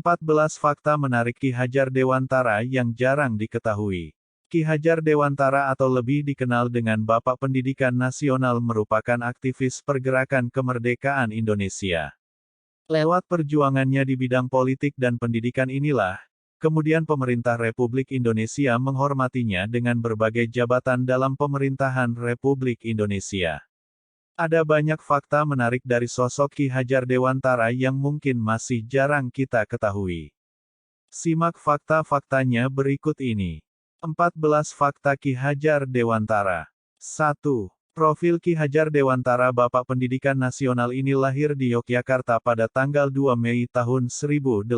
14 fakta menarik Ki Hajar Dewantara yang jarang diketahui. Ki Hajar Dewantara atau lebih dikenal dengan Bapak Pendidikan Nasional merupakan aktivis pergerakan kemerdekaan Indonesia. Lewat perjuangannya di bidang politik dan pendidikan inilah, kemudian pemerintah Republik Indonesia menghormatinya dengan berbagai jabatan dalam pemerintahan Republik Indonesia. Ada banyak fakta menarik dari sosok Ki Hajar Dewantara yang mungkin masih jarang kita ketahui. Simak fakta-faktanya berikut ini. 14 fakta Ki Hajar Dewantara. 1. Profil Ki Hajar Dewantara Bapak Pendidikan Nasional ini lahir di Yogyakarta pada tanggal 2 Mei tahun 1889.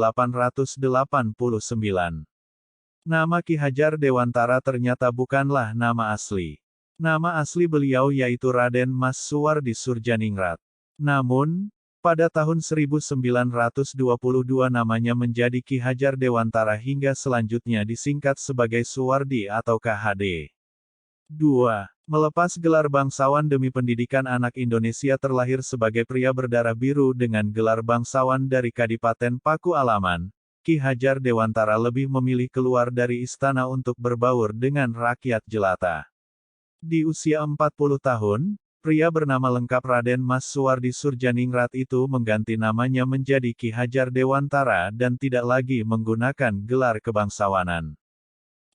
Nama Ki Hajar Dewantara ternyata bukanlah nama asli. Nama asli beliau yaitu Raden Mas Suwardi Surjaningrat. Namun, pada tahun 1922 namanya menjadi Ki Hajar Dewantara hingga selanjutnya disingkat sebagai Suwardi atau KHD. 2. Melepas gelar bangsawan demi pendidikan anak Indonesia terlahir sebagai pria berdarah biru dengan gelar bangsawan dari Kadipaten Paku Alaman, Ki Hajar Dewantara lebih memilih keluar dari istana untuk berbaur dengan rakyat jelata. Di usia 40 tahun, pria bernama lengkap Raden Mas Suwardi Surjaningrat itu mengganti namanya menjadi Ki Hajar Dewantara dan tidak lagi menggunakan gelar kebangsawanan.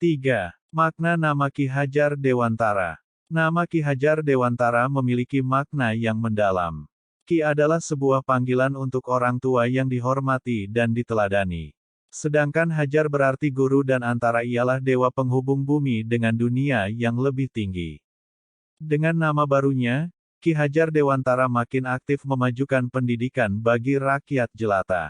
3. Makna nama Ki Hajar Dewantara. Nama Ki Hajar Dewantara memiliki makna yang mendalam. Ki adalah sebuah panggilan untuk orang tua yang dihormati dan diteladani. Sedangkan Hajar berarti guru dan antara ialah dewa penghubung bumi dengan dunia yang lebih tinggi. Dengan nama barunya, Ki Hajar Dewantara makin aktif memajukan pendidikan bagi rakyat jelata.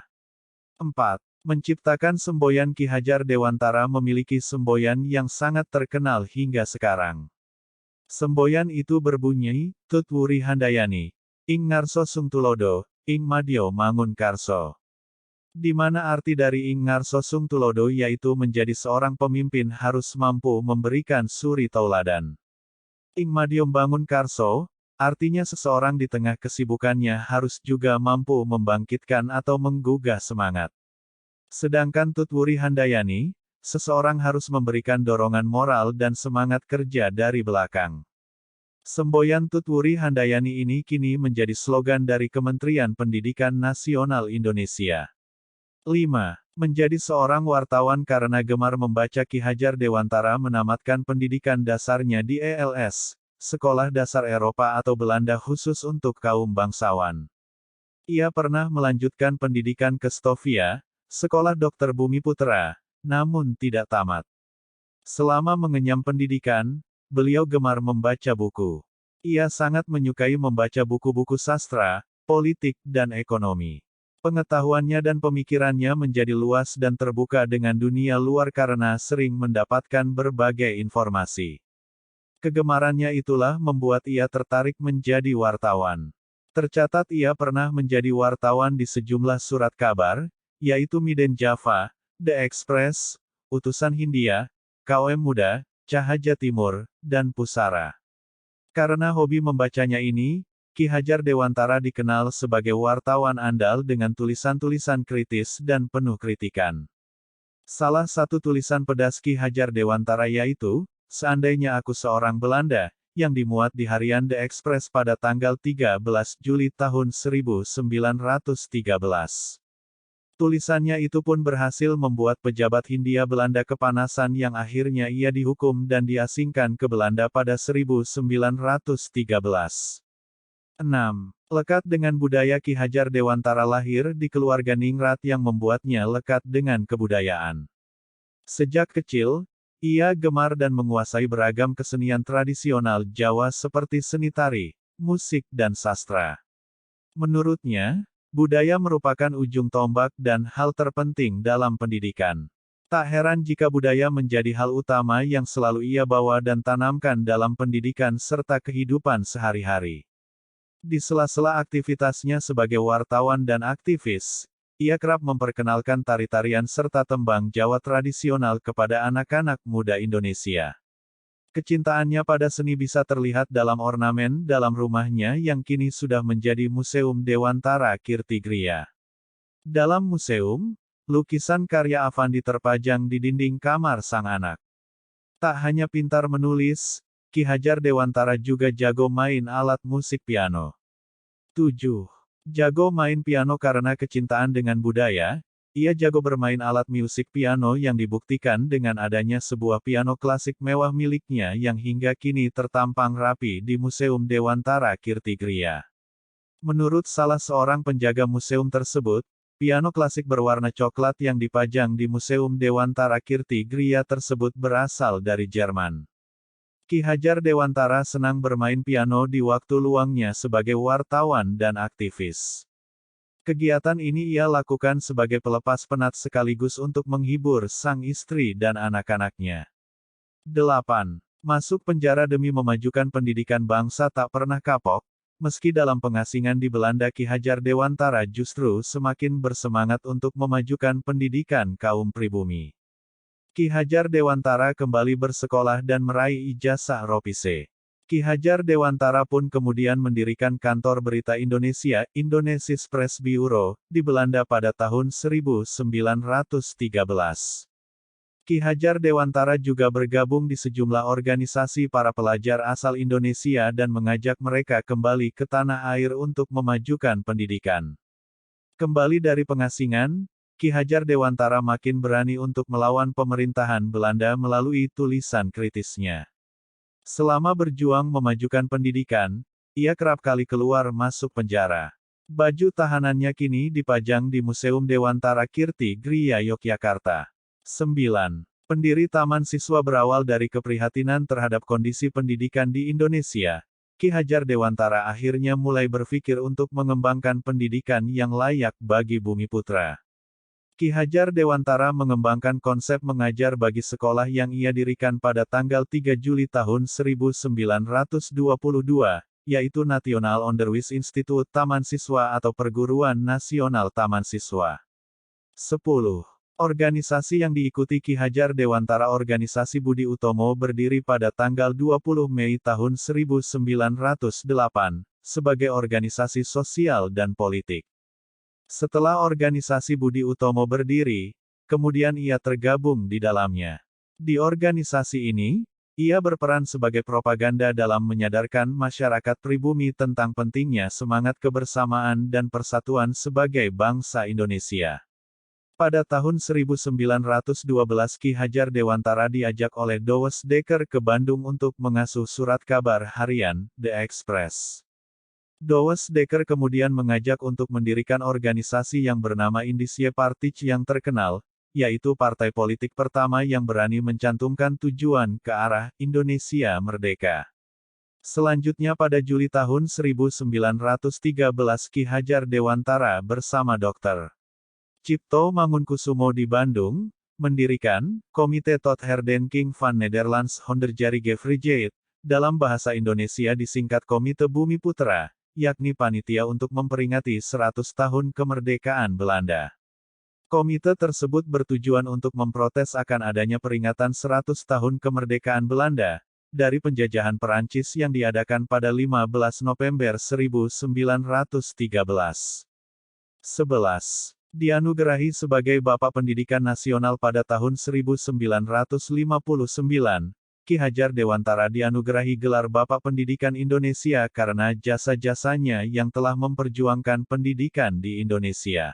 4. Menciptakan semboyan Ki Hajar Dewantara memiliki semboyan yang sangat terkenal hingga sekarang. Semboyan itu berbunyi, Tut Wuri Handayani, Ing Ngarso Sung Tulodo, Ing Madyo Mangun Karso. Di mana arti dari Ing Ngarso Sung Tulodo yaitu menjadi seorang pemimpin harus mampu memberikan suri tauladan. Ing Madyo Bangun Karso, artinya seseorang di tengah kesibukannya harus juga mampu membangkitkan atau menggugah semangat. Sedangkan Tut Wuri Handayani, seseorang harus memberikan dorongan moral dan semangat kerja dari belakang. Semboyan Tut Wuri Handayani ini kini menjadi slogan dari Kementerian Pendidikan Nasional Indonesia. 5. Menjadi seorang wartawan karena gemar membaca Ki Hajar Dewantara menamatkan pendidikan dasarnya di ELS, Sekolah Dasar Eropa atau Belanda khusus untuk kaum bangsawan. Ia pernah melanjutkan pendidikan ke Stovia, Sekolah Dokter Bumi Putra, namun tidak tamat. Selama mengenyam pendidikan, beliau gemar membaca buku. Ia sangat menyukai membaca buku-buku sastra, politik dan ekonomi. Pengetahuannya dan pemikirannya menjadi luas dan terbuka dengan dunia luar karena sering mendapatkan berbagai informasi. Kegemarannya itulah membuat ia tertarik menjadi wartawan. Tercatat ia pernah menjadi wartawan di sejumlah surat kabar, yaitu Miden Java, The Express, Utusan Hindia, KOM Muda, Cahaja Timur, dan Pusara. Karena hobi membacanya ini, Ki Hajar Dewantara dikenal sebagai wartawan andal dengan tulisan-tulisan kritis dan penuh kritikan. Salah satu tulisan pedas Ki Hajar Dewantara yaitu, Seandainya Aku Seorang Belanda, yang dimuat di harian The Express pada tanggal 13 Juli tahun 1913. Tulisannya itu pun berhasil membuat pejabat Hindia Belanda kepanasan yang akhirnya ia dihukum dan diasingkan ke Belanda pada 1913. 6. Lekat dengan budaya Ki Hajar Dewantara lahir di keluarga ningrat yang membuatnya lekat dengan kebudayaan. Sejak kecil, ia gemar dan menguasai beragam kesenian tradisional Jawa seperti seni tari, musik dan sastra. Menurutnya, budaya merupakan ujung tombak dan hal terpenting dalam pendidikan. Tak heran jika budaya menjadi hal utama yang selalu ia bawa dan tanamkan dalam pendidikan serta kehidupan sehari-hari. Di sela-sela aktivitasnya sebagai wartawan dan aktivis, ia kerap memperkenalkan tari-tarian serta tembang Jawa tradisional kepada anak-anak muda Indonesia. Kecintaannya pada seni bisa terlihat dalam ornamen dalam rumahnya yang kini sudah menjadi Museum Dewantara Kirtigriya. Dalam museum, lukisan karya Avandi terpajang di dinding kamar sang anak. Tak hanya pintar menulis, Ki Hajar Dewantara juga jago main alat musik piano. 7. Jago main piano karena kecintaan dengan budaya, ia jago bermain alat musik piano yang dibuktikan dengan adanya sebuah piano klasik mewah miliknya yang hingga kini tertampang rapi di Museum Dewantara Kirtigriya. Menurut salah seorang penjaga museum tersebut, piano klasik berwarna coklat yang dipajang di Museum Dewantara Kirtigriya tersebut berasal dari Jerman. Ki Hajar Dewantara senang bermain piano di waktu luangnya sebagai wartawan dan aktivis. Kegiatan ini ia lakukan sebagai pelepas penat sekaligus untuk menghibur sang istri dan anak-anaknya. 8. Masuk penjara demi memajukan pendidikan bangsa tak pernah kapok, meski dalam pengasingan di Belanda Ki Hajar Dewantara justru semakin bersemangat untuk memajukan pendidikan kaum pribumi. Ki Hajar Dewantara kembali bersekolah dan meraih ijazah Ropise. Ki Hajar Dewantara pun kemudian mendirikan kantor berita Indonesia, Indonesisch Press Bureau, di Belanda pada tahun 1913. Ki Hajar Dewantara juga bergabung di sejumlah organisasi para pelajar asal Indonesia dan mengajak mereka kembali ke tanah air untuk memajukan pendidikan. Kembali dari pengasingan, Ki Hajar Dewantara makin berani untuk melawan pemerintahan Belanda melalui tulisan kritisnya. Selama berjuang memajukan pendidikan, ia kerap kali keluar masuk penjara. Baju tahanannya kini dipajang di Museum Dewantara Kirtigriya Yogyakarta. 9. Pendiri Taman Siswa berawal dari keprihatinan terhadap kondisi pendidikan di Indonesia. Ki Hajar Dewantara akhirnya mulai berpikir untuk mengembangkan pendidikan yang layak bagi Bumiputra. Ki Hajar Dewantara mengembangkan konsep mengajar bagi sekolah yang ia dirikan pada tanggal 3 Juli tahun 1922, yaitu National Onderwijs Instituut Taman Siswa atau Perguruan Nasional Taman Siswa. 10. Organisasi yang diikuti Ki Hajar Dewantara Organisasi Budi Utomo berdiri pada tanggal 20 Mei tahun 1908, sebagai organisasi sosial dan politik. Setelah organisasi Budi Utomo berdiri, kemudian ia tergabung di dalamnya. Di organisasi ini, ia berperan sebagai propaganda dalam menyadarkan masyarakat pribumi tentang pentingnya semangat kebersamaan dan persatuan sebagai bangsa Indonesia. Pada tahun 1912 Ki Hajar Dewantara diajak oleh Douwe Dekker ke Bandung untuk mengasuh surat kabar harian, The Express. Douwe Dekker kemudian mengajak untuk mendirikan organisasi yang bernama Indische Partij yang terkenal, yaitu partai politik pertama yang berani mencantumkan tujuan ke arah Indonesia Merdeka. Selanjutnya pada Juli tahun 1913 Ki Hajar Dewantara bersama Dr. Cipto Mangunkusumo di Bandung, mendirikan Komite tot Herdenking van Nederlands 100-jarige Vrijheid, dalam bahasa Indonesia disingkat Komite Bumiputra, yakni panitia untuk memperingati 100 tahun kemerdekaan Belanda. Komite tersebut bertujuan untuk memprotes akan adanya peringatan 100 tahun kemerdekaan Belanda, dari penjajahan Perancis yang diadakan pada 15 November 1913. 11. Dianugerahi sebagai Bapak Pendidikan Nasional pada tahun 1959, Ki Hajar Dewantara dianugerahi gelar Bapak Pendidikan Indonesia karena jasa-jasanya yang telah memperjuangkan pendidikan di Indonesia.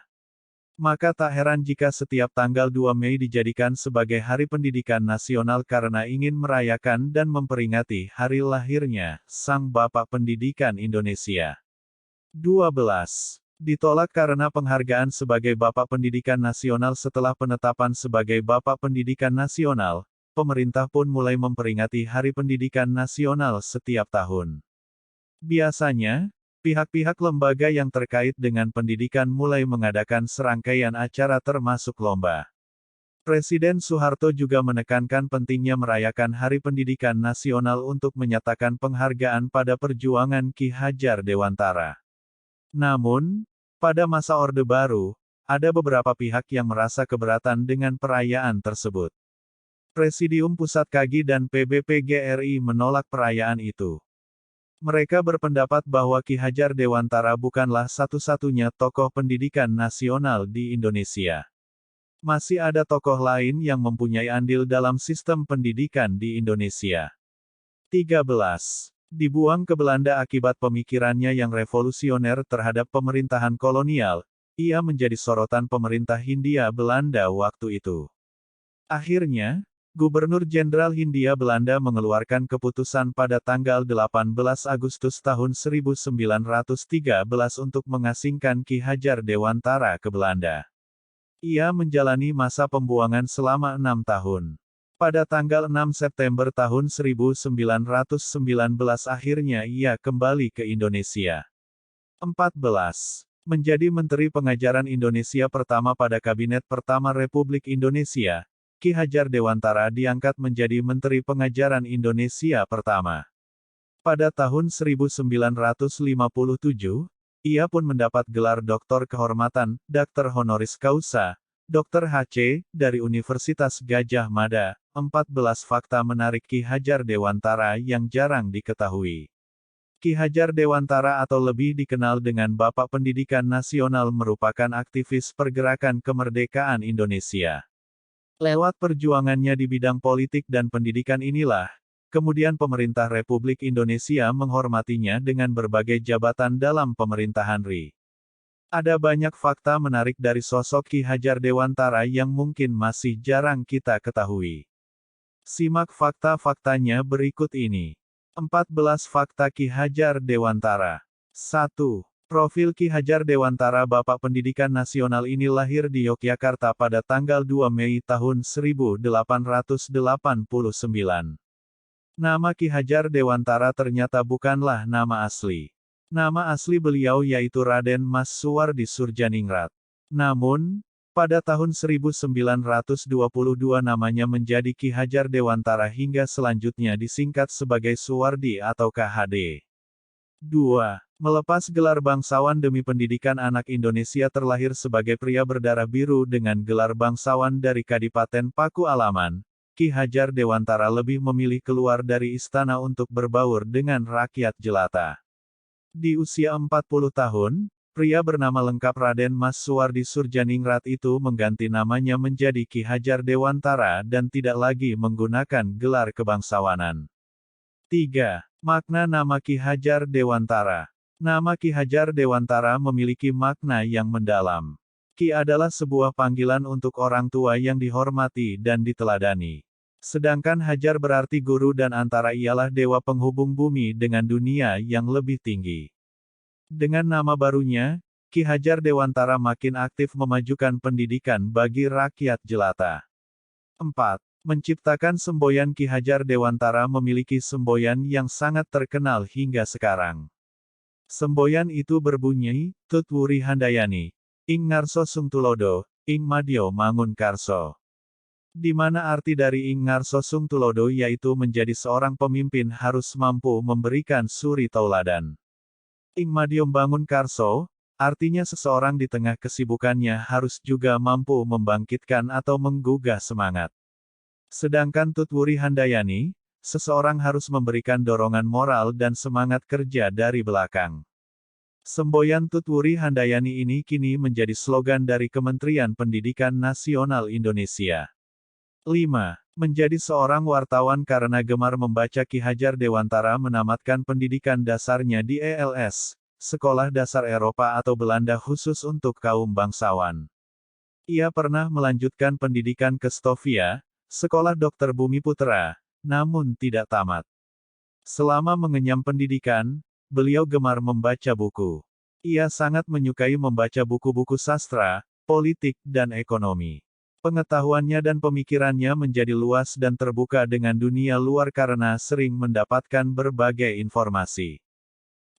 Maka tak heran jika setiap tanggal 2 Mei dijadikan sebagai Hari Pendidikan Nasional karena ingin merayakan dan memperingati hari lahirnya Sang Bapak Pendidikan Indonesia. 12. Ditolak karena penghargaan sebagai Bapak Pendidikan Nasional setelah penetapan sebagai Bapak Pendidikan Nasional, pemerintah pun mulai memperingati Hari Pendidikan Nasional setiap tahun. Biasanya, pihak-pihak lembaga yang terkait dengan pendidikan mulai mengadakan serangkaian acara termasuk lomba. Presiden Soeharto juga menekankan pentingnya merayakan Hari Pendidikan Nasional untuk menyatakan penghargaan pada perjuangan Ki Hajar Dewantara. Namun, pada masa Orde Baru, ada beberapa pihak yang merasa keberatan dengan perayaan tersebut. Presidium Pusat KAGI dan PBPGRI menolak perayaan itu. Mereka berpendapat bahwa Ki Hajar Dewantara bukanlah satu-satunya tokoh pendidikan nasional di Indonesia. Masih ada tokoh lain yang mempunyai andil dalam sistem pendidikan di Indonesia. 13. Dibuang ke Belanda akibat pemikirannya yang revolusioner terhadap pemerintahan kolonial, ia menjadi sorotan pemerintah Hindia Belanda waktu itu. Akhirnya, Gubernur Jenderal Hindia Belanda mengeluarkan keputusan pada tanggal 18 Agustus tahun 1913 untuk mengasingkan Ki Hajar Dewantara ke Belanda. Ia menjalani masa pembuangan selama 6 tahun. Pada tanggal 6 September tahun 1919 akhirnya ia kembali ke Indonesia. 14. Menjadi Menteri Pengajaran Indonesia pertama pada Kabinet pertama Republik Indonesia, Ki Hajar Dewantara diangkat menjadi Menteri Pengajaran Indonesia pertama. Pada tahun 1957, ia pun mendapat gelar Doktor Kehormatan, Dr. Honoris Causa, Dr. H.C., dari Universitas Gadjah Mada. 14 fakta menarik Ki Hajar Dewantara yang jarang diketahui. Ki Hajar Dewantara atau lebih dikenal dengan Bapak Pendidikan Nasional merupakan aktivis pergerakan kemerdekaan Indonesia. Lewat perjuangannya di bidang politik dan pendidikan inilah, kemudian pemerintah Republik Indonesia menghormatinya dengan berbagai jabatan dalam pemerintahan RI. Ada banyak fakta menarik dari sosok Ki Hajar Dewantara yang mungkin masih jarang kita ketahui. Simak fakta-faktanya berikut ini. 14 fakta Ki Hajar Dewantara. 1. Profil Ki Hajar Dewantara Bapak Pendidikan Nasional ini lahir di Yogyakarta pada tanggal 2 Mei tahun 1889. Nama Ki Hajar Dewantara ternyata bukanlah nama asli. Nama asli beliau yaitu Raden Mas Suwardi Surjaningrat. Namun, pada tahun 1922 namanya menjadi Ki Hajar Dewantara hingga selanjutnya disingkat sebagai Suwardi atau KHD. 2. Melepas gelar bangsawan demi pendidikan anak Indonesia terlahir sebagai pria berdarah biru dengan gelar bangsawan dari Kadipaten Paku Alaman, Ki Hajar Dewantara lebih memilih keluar dari istana untuk berbaur dengan rakyat jelata. Di usia 40 tahun, pria bernama lengkap Raden Mas Suwardi Surjaningrat itu mengganti namanya menjadi Ki Hajar Dewantara dan tidak lagi menggunakan gelar kebangsawanan. 3. Makna nama Ki Hajar Dewantara. Nama Ki Hajar Dewantara memiliki makna yang mendalam. Ki adalah sebuah panggilan untuk orang tua yang dihormati dan diteladani. Sedangkan Hajar berarti guru dan antara ialah dewa penghubung bumi dengan dunia yang lebih tinggi. Dengan nama barunya, Ki Hajar Dewantara makin aktif memajukan pendidikan bagi rakyat jelata. 4. Menciptakan semboyan Ki Hajar Dewantara memiliki semboyan yang sangat terkenal hingga sekarang. Semboyan itu berbunyi, Tut Wuri Handayani, Ing Ngarso Sung Tulodo, Ing Madyo Mangun Karso. Di mana arti dari Ing Ngarso Sung Tulodo yaitu menjadi seorang pemimpin harus mampu memberikan suri tauladan. Ing Madyo Bangun Karso, artinya seseorang di tengah kesibukannya harus juga mampu membangkitkan atau menggugah semangat. Sedangkan Tut Wuri Handayani, seseorang harus memberikan dorongan moral dan semangat kerja dari belakang. Semboyan Tut Wuri Handayani ini kini menjadi slogan dari Kementerian Pendidikan Nasional Indonesia. 5. Menjadi seorang wartawan karena gemar membaca Ki Hajar Dewantara menamatkan pendidikan dasarnya di ELS, Sekolah Dasar Eropa atau Belanda khusus untuk kaum bangsawan. Ia pernah melanjutkan pendidikan ke Stovia, Sekolah Dokter Bumi Putra, namun tidak tamat. Selama mengenyam pendidikan, beliau gemar membaca buku. Ia sangat menyukai membaca buku-buku sastra, politik dan ekonomi. Pengetahuannya dan pemikirannya menjadi luas dan terbuka dengan dunia luar karena sering mendapatkan berbagai informasi.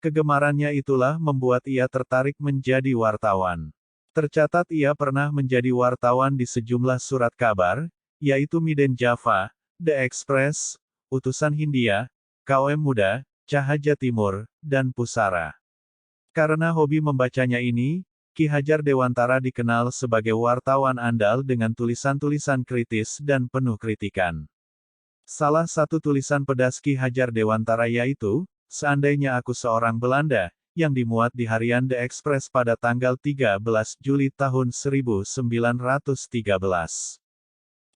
Kegemarannya itulah membuat ia tertarik menjadi wartawan. Tercatat ia pernah menjadi wartawan di sejumlah surat kabar, yaitu Miden Java, The Express, Utusan Hindia, KOM Muda, Cahaja Timur, dan Pusara. Karena hobi membacanya ini, Ki Hajar Dewantara dikenal sebagai wartawan andal dengan tulisan-tulisan kritis dan penuh kritikan. Salah satu tulisan pedas Ki Hajar Dewantara yaitu, "Seandainya aku seorang Belanda," yang dimuat di harian The Express pada tanggal 13 Juli tahun 1913.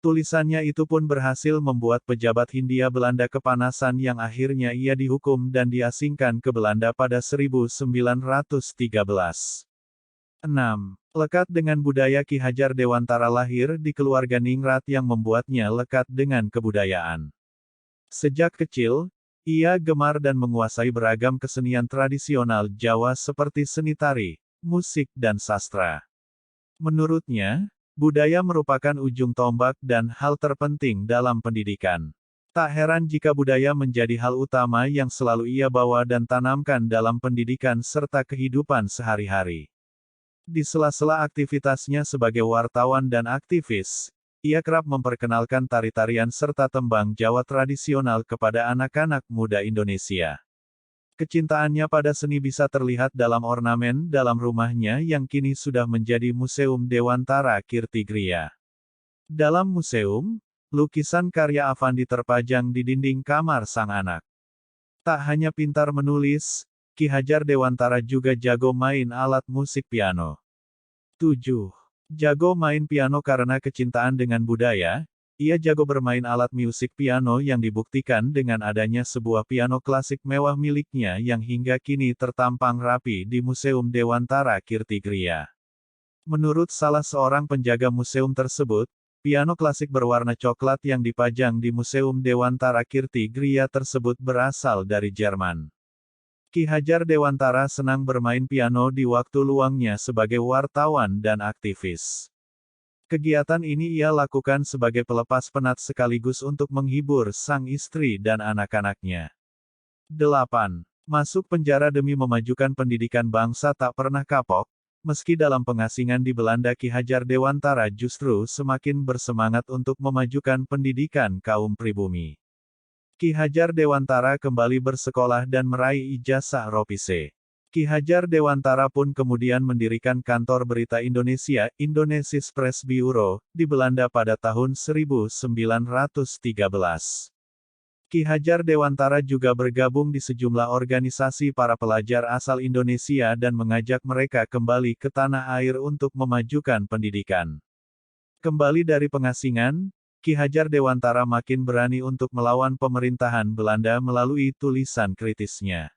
Tulisannya itu pun berhasil membuat pejabat Hindia Belanda kepanasan yang akhirnya ia dihukum dan diasingkan ke Belanda pada 1913. 6. Lekat dengan budaya. Ki Hajar Dewantara lahir di keluarga ningrat yang membuatnya lekat dengan kebudayaan. Sejak kecil, ia gemar dan menguasai beragam kesenian tradisional Jawa seperti seni tari, musik dan sastra. Menurutnya, budaya merupakan ujung tombak dan hal terpenting dalam pendidikan. Tak heran jika budaya menjadi hal utama yang selalu ia bawa dan tanamkan dalam pendidikan serta kehidupan sehari-hari. Di sela-sela aktivitasnya sebagai wartawan dan aktivis, ia kerap memperkenalkan tari-tarian serta tembang Jawa tradisional kepada anak-anak muda Indonesia. Kecintaannya pada seni bisa terlihat dalam ornamen dalam rumahnya yang kini sudah menjadi Museum Dewantara Kirtigriya. Dalam museum, lukisan karya Affandi terpajang di dinding kamar sang anak. Tak hanya pintar menulis, Ki Hajar Dewantara juga jago main alat musik piano. 7. Jago main piano. Karena kecintaan dengan budaya, ia jago bermain alat musik piano yang dibuktikan dengan adanya sebuah piano klasik mewah miliknya yang hingga kini tertampang rapi di Museum Dewantara Kirtigriya. Menurut salah seorang penjaga museum tersebut, piano klasik berwarna coklat yang dipajang di Museum Dewantara Kirtigriya tersebut berasal dari Jerman. Ki Hajar Dewantara senang bermain piano di waktu luangnya sebagai wartawan dan aktivis. Kegiatan ini ia lakukan sebagai pelepas penat sekaligus untuk menghibur sang istri dan anak-anaknya. 8. Masuk penjara demi memajukan pendidikan. Bangsa tak pernah kapok, meski dalam pengasingan di Belanda. Ki Hajar Dewantara justru semakin bersemangat untuk memajukan pendidikan kaum pribumi. Ki Hajar Dewantara kembali bersekolah dan meraih ijazah Ropise. Ki Hajar Dewantara pun kemudian mendirikan kantor berita Indonesia, Indonesisch Press Bureau, di Belanda pada tahun 1913. Ki Hajar Dewantara juga bergabung di sejumlah organisasi para pelajar asal Indonesia dan mengajak mereka kembali ke tanah air untuk memajukan pendidikan. Kembali dari pengasingan, Ki Hajar Dewantara makin berani untuk melawan pemerintahan Belanda melalui tulisan kritisnya.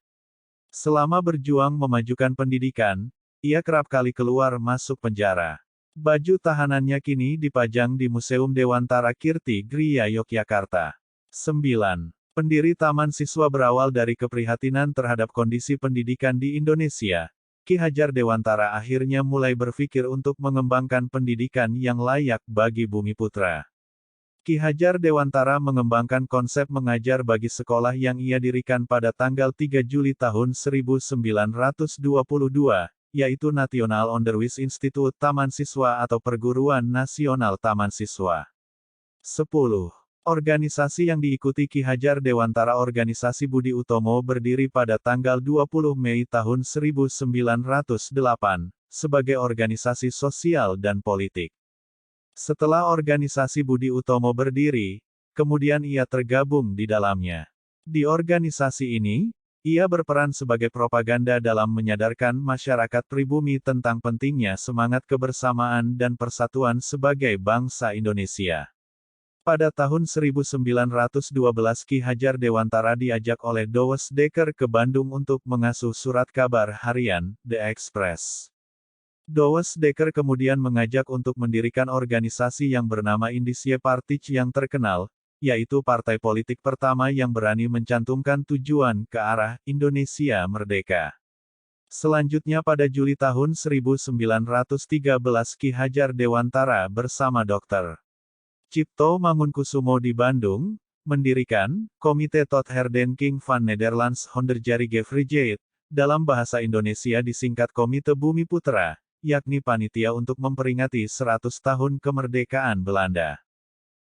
Selama berjuang memajukan pendidikan, ia kerap kali keluar masuk penjara. Baju tahanannya kini dipajang di Museum Dewantara Kirtigriya Yogyakarta. 9. Pendiri Taman Siswa. Berawal dari keprihatinan terhadap kondisi pendidikan di Indonesia, Ki Hajar Dewantara akhirnya mulai berpikir untuk mengembangkan pendidikan yang layak bagi Bumiputra. Ki Hajar Dewantara mengembangkan konsep mengajar bagi sekolah yang ia dirikan pada tanggal 3 Juli tahun 1922, yaitu National Onderwijs Instituut Taman Siswa atau Perguruan Nasional Taman Siswa. 10. Organisasi yang diikuti Ki Hajar Dewantara. Organisasi Budi Utomo berdiri pada tanggal 20 Mei tahun 1908, sebagai organisasi sosial dan politik. Setelah organisasi Budi Utomo berdiri, kemudian ia tergabung di dalamnya. Di organisasi ini, ia berperan sebagai propaganda dalam menyadarkan masyarakat pribumi tentang pentingnya semangat kebersamaan dan persatuan sebagai bangsa Indonesia. Pada tahun 1912 Ki Hajar Dewantara diajak oleh Douwe Dekker ke Bandung untuk mengasuh surat kabar harian, The Express. Douwe Dekker kemudian mengajak untuk mendirikan organisasi yang bernama Indische Partij yang terkenal, yaitu partai politik pertama yang berani mencantumkan tujuan ke arah Indonesia merdeka. Selanjutnya pada Juli tahun 1913 Ki Hajar Dewantara bersama Dr. Cipto Mangunkusumo di Bandung, mendirikan Komite tot Herdenking van Nederlands 100-jarige Vrijheid, dalam bahasa Indonesia disingkat Komite Bumiputra, yakni panitia untuk memperingati 100 tahun kemerdekaan Belanda.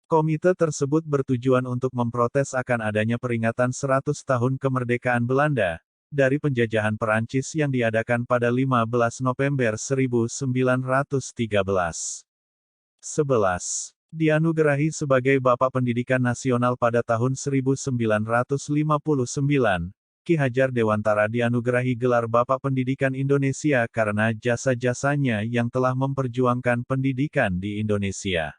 Komite tersebut bertujuan untuk memprotes akan adanya peringatan 100 tahun kemerdekaan Belanda, dari penjajahan Perancis yang diadakan pada 15 November 1913. 11. Dianugerahi sebagai Bapak Pendidikan Nasional pada tahun 1959, Ki Hajar Dewantara dianugerahi gelar Bapak Pendidikan Indonesia karena jasa-jasanya yang telah memperjuangkan pendidikan di Indonesia.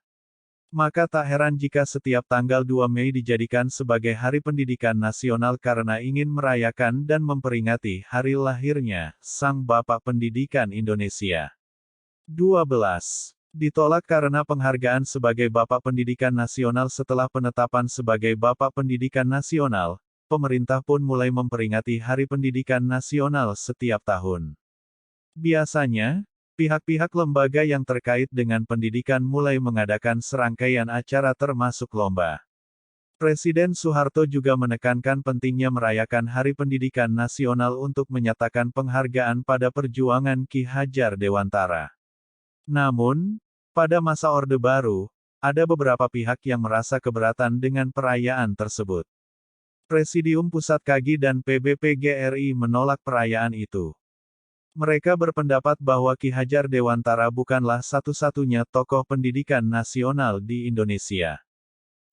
Maka tak heran jika setiap tanggal 2 Mei dijadikan sebagai Hari Pendidikan Nasional karena ingin merayakan dan memperingati hari lahirnya Sang Bapak Pendidikan Indonesia. 12. Ditolak karena penghargaan sebagai Bapak Pendidikan Nasional. Setelah penetapan sebagai Bapak Pendidikan Nasional, pemerintah pun mulai memperingati Hari Pendidikan Nasional setiap tahun. Biasanya, pihak-pihak lembaga yang terkait dengan pendidikan mulai mengadakan serangkaian acara termasuk lomba. Presiden Soeharto juga menekankan pentingnya merayakan Hari Pendidikan Nasional untuk menyatakan penghargaan pada perjuangan Ki Hajar Dewantara. Namun, pada masa Orde Baru, ada beberapa pihak yang merasa keberatan dengan perayaan tersebut. Presidium Pusat KAGI dan PBPGRI menolak perayaan itu. Mereka berpendapat bahwa Ki Hajar Dewantara bukanlah satu-satunya tokoh pendidikan nasional di Indonesia.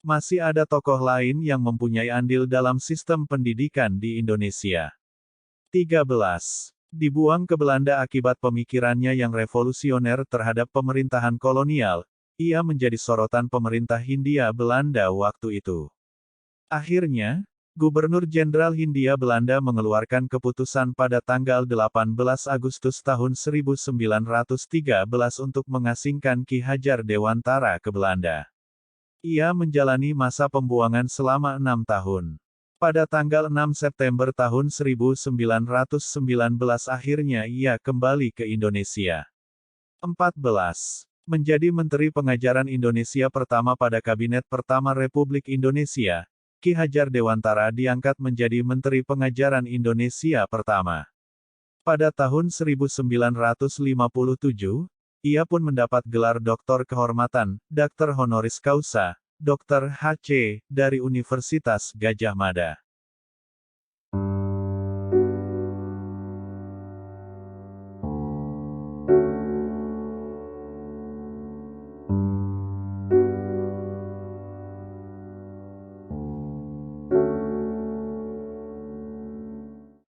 Masih ada tokoh lain yang mempunyai andil dalam sistem pendidikan di Indonesia. 13. Dibuang ke Belanda akibat pemikirannya yang revolusioner terhadap pemerintahan kolonial, ia menjadi sorotan pemerintah Hindia Belanda waktu itu. Akhirnya, Gubernur Jenderal Hindia Belanda mengeluarkan keputusan pada tanggal 18 Agustus tahun 1913 untuk mengasingkan Ki Hajar Dewantara ke Belanda. Ia menjalani masa pembuangan selama 6 tahun. Pada tanggal 6 September tahun 1919 akhirnya ia kembali ke Indonesia. 14. Menjadi Menteri Pengajaran Indonesia pertama pada Kabinet pertama Republik Indonesia, Ki Hajar Dewantara diangkat menjadi Menteri Pengajaran Indonesia pertama. Pada tahun 1957, ia pun mendapat gelar Doktor Kehormatan, Dr. Honoris Causa, Dr. H.C., dari Universitas Gadjah Mada.